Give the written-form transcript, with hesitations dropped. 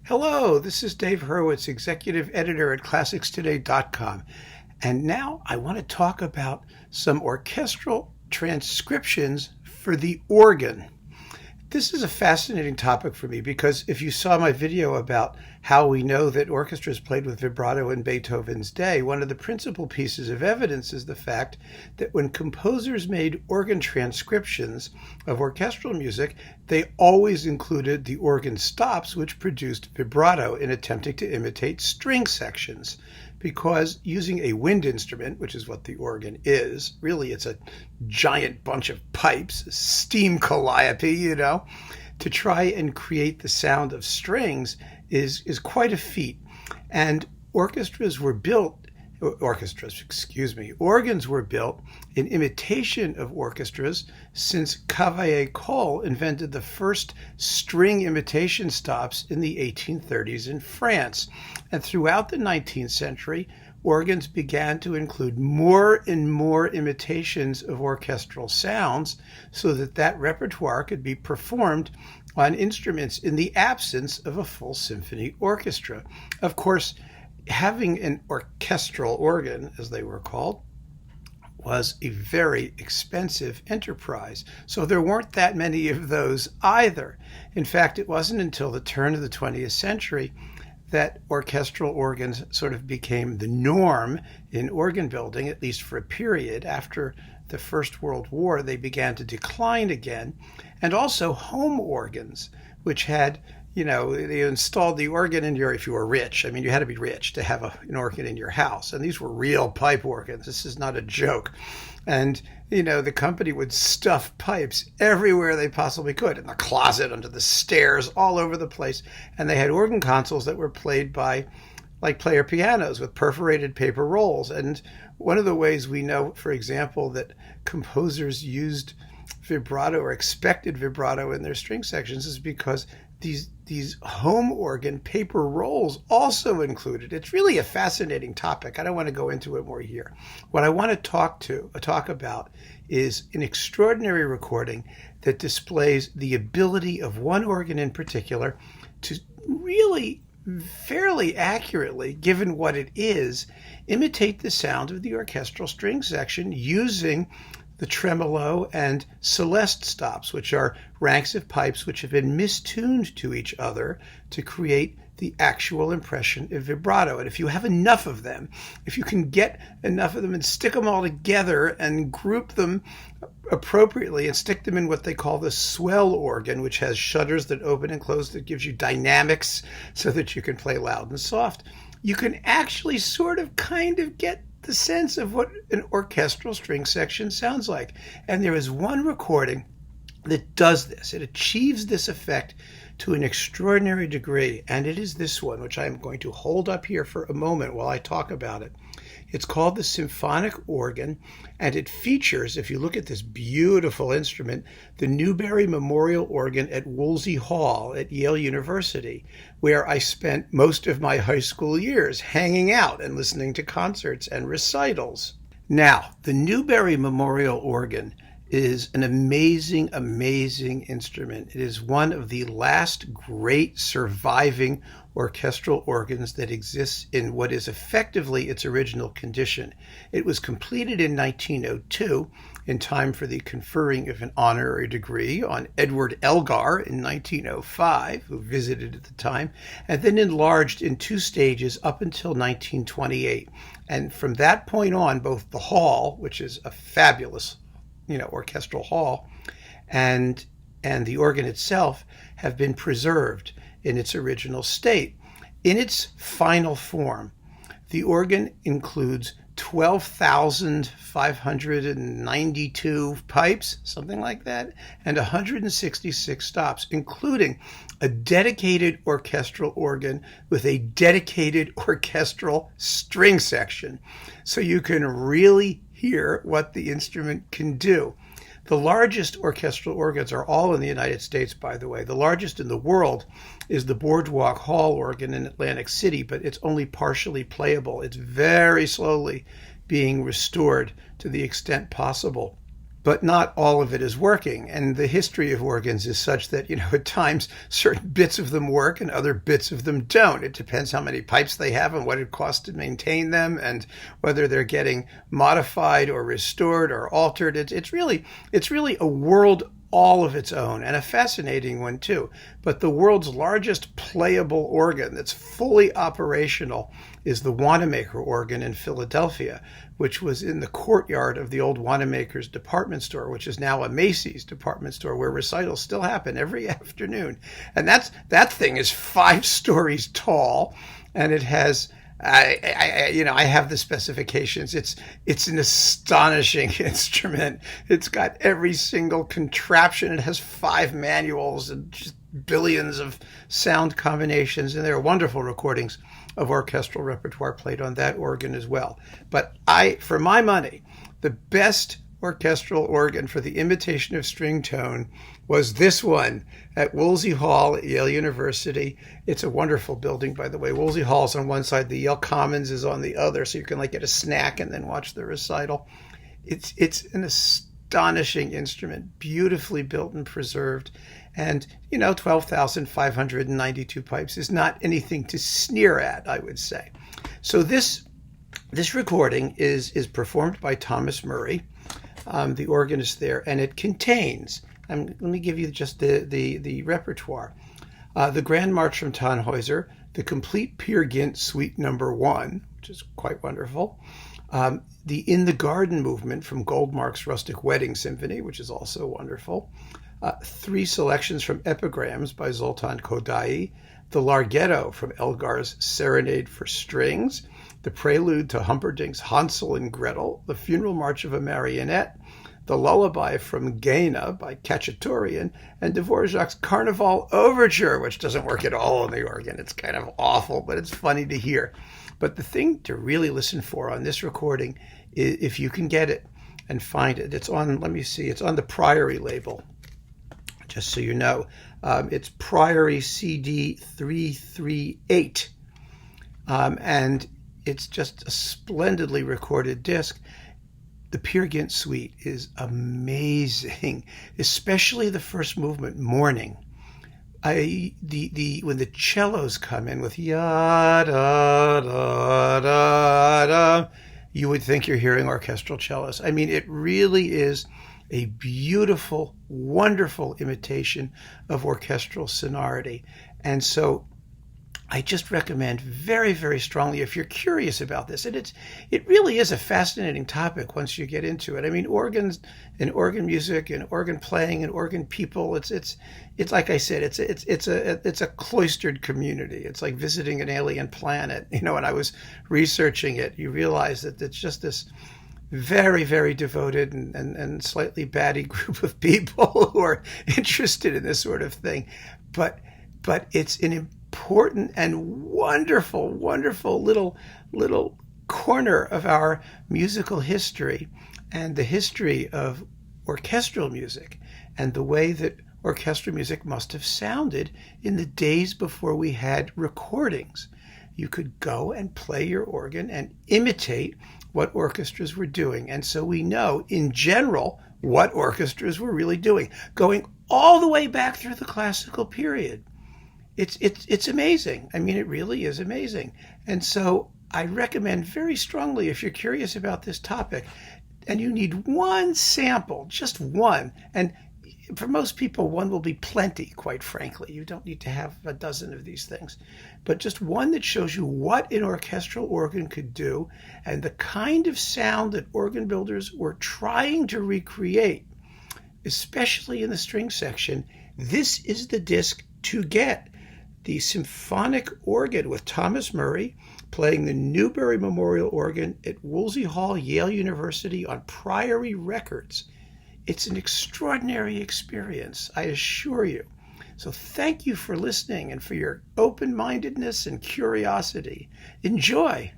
Hello, this is Dave Hurwitz, Executive Editor at ClassicsToday.com. And now I want to talk about some orchestral transcriptions for the organ. This is a fascinating topic for me because if you saw my video about how we know that orchestras played with vibrato in Beethoven's day, one of the principal pieces of evidence is the fact that when composers made organ transcriptions of orchestral music, they always included the organ stops, which produced vibrato in attempting to imitate string sections. Because using a wind instrument, which is what the organ is, really it's a giant bunch of pipes, steam calliope, to try and create the sound of strings is quite a feat. And organs were built in imitation of orchestras since Cavaillé-Coll invented the first string imitation stops in the 1830s in France. And throughout the 19th century, organs began to include more and more imitations of orchestral sounds so that repertoire could be performed on instruments in the absence of a full symphony orchestra. Of course, having an orchestral organ, as they were called, was a very expensive enterprise. So there weren't that many of those either. In fact, it wasn't until the turn of the 20th century that orchestral organs sort of became the norm in organ building, at least for a period. After the First World War, they began to decline again. And also home organs, which had, they installed the organ in if you were rich. I mean, you had to be rich to have an organ in your house. And these were real pipe organs. This is not a joke. And, the company would stuff pipes everywhere they possibly could, in the closet, under the stairs, all over the place. And they had organ consoles that were played by, like player pianos with perforated paper rolls. And one of the ways we know, for example, that composers used vibrato or expected vibrato in their string sections is because these home organ paper rolls also included. It's really a fascinating topic. I don't want to go into it more here. What I want to talk about is an extraordinary recording that displays the ability of one organ in particular to really fairly accurately, given what it is, imitate the sound of the orchestral string section using the tremolo and celeste stops, which are ranks of pipes which have been mistuned to each other to create the actual impression of vibrato. And if you have enough of them, if you can get enough of them and stick them all together and group them appropriately and stick them in what they call the swell organ, which has shutters that open and close that gives you dynamics so that you can play loud and soft, you can actually kind of get the sense of what an orchestral string section sounds like. And there is one recording that does this. It achieves this effect to an extraordinary degree, and it is this one, which I'm going to hold up here for a moment while I talk about it. It's called the Symphonic Organ, and it features, if you look at this beautiful instrument, the Newberry Memorial Organ at Woolsey Hall at Yale University, where I spent most of my high school years hanging out and listening to concerts and recitals. Now, the Newberry Memorial Organ is an amazing, amazing instrument. It is one of the last great surviving orchestral organs that exists in what is effectively its original condition. It was completed in 1902 in time for the conferring of an honorary degree on Edward Elgar in 1905, who visited at the time, and then enlarged in two stages up until 1928. And from that point on, both the hall, which is a fabulous orchestral hall, and the organ itself have been preserved in its original state. In its final form, the organ includes 12,592 pipes, something like that, and 166 stops, including a dedicated orchestral organ with a dedicated orchestral string section. So you can really hear what the instrument can do. The largest orchestral organs are all in the United States, by the way. The largest in the world is the Boardwalk Hall organ in Atlantic City, but it's only partially playable. It's very slowly being restored to the extent possible. but not all of it is working. And the history of organs is such that, at times certain bits of them work and other bits of them don't. It depends how many pipes they have and what it costs to maintain them and whether they're getting modified or restored or altered. It's really a world all of its own, and a fascinating one too. But the world's largest playable organ that's fully operational is the Wanamaker organ in Philadelphia, which was in the courtyard of the old Wanamaker's department store, which is now a Macy's department store, where recitals still happen every afternoon. And that thing is 5 stories tall, and it has I have the specifications. It's an astonishing instrument. It's got every single contraption. It has 5 manuals and just billions of sound combinations, and there are wonderful recordings of orchestral repertoire played on that organ as well. But for my money, the best orchestral organ for the imitation of string tone was this one at Woolsey Hall at Yale University. It's a wonderful building, by the way. Woolsey Hall is on one side, the Yale Commons is on the other, so you can get a snack and then watch the recital. It's an astonishing instrument, beautifully built and preserved. And, 12,592 pipes is not anything to sneer at, I would say. So this recording is performed by Thomas Murray, the organist there, and it contains, let me give you just the repertoire. The Grand March from Tannhäuser, the complete Peer Gynt Suite No. 1, which is quite wonderful. The In the Garden movement from Goldmark's Rustic Wedding Symphony, which is also wonderful. 3 selections from Epigrams by Zoltan Kodaly. The Larghetto from Elgar's Serenade for Strings. The Prelude to Humperdinck's Hansel and Gretel. The Funeral March of a Marionette. The Lullaby from Gaina by Khachaturian, and Dvorak's Carnival Overture, which doesn't work at all on the organ. It's kind of awful, but it's funny to hear. But the thing to really listen for on this recording is, if you can get it and find it, it's on, let me see, it's on the Priory label, just so you know. It's Priory CD 338, and it's just a splendidly recorded disc. The Peer Gynt Suite is amazing, especially the first movement, Morning. When the cellos come in with ya da da da da, you would think you're hearing orchestral cellos. I mean, it really is a beautiful, wonderful imitation of orchestral sonority. And so I just recommend very, very strongly, if you're curious about this, and it really is a fascinating topic once you get into it. I mean, organs and organ music and organ playing and organ people, it's like I said, it's a cloistered community. It's like visiting an alien planet. When I was researching it, you realize that it's just this very, very devoted and slightly batty group of people who are interested in this sort of thing. But it's an important and wonderful, wonderful little corner of our musical history and the history of orchestral music and the way that orchestral music must have sounded in the days before we had recordings. You could go and play your organ and imitate what orchestras were doing. And so we know, in general, what orchestras were really doing, going all the way back through the classical period. It's amazing. I mean, it really is amazing. And so I recommend very strongly, if you're curious about this topic, and you need one sample, just one, and for most people, one will be plenty, quite frankly. You don't need to have a dozen of these things, but just one that shows you what an orchestral organ could do and the kind of sound that organ builders were trying to recreate, especially in the string section. This is the disc to get. The Symphonic Organ with Thomas Murray playing the Newberry Memorial Organ at Woolsey Hall, Yale University on Priory Records. It's an extraordinary experience, I assure you. So thank you for listening and for your open-mindedness and curiosity. Enjoy.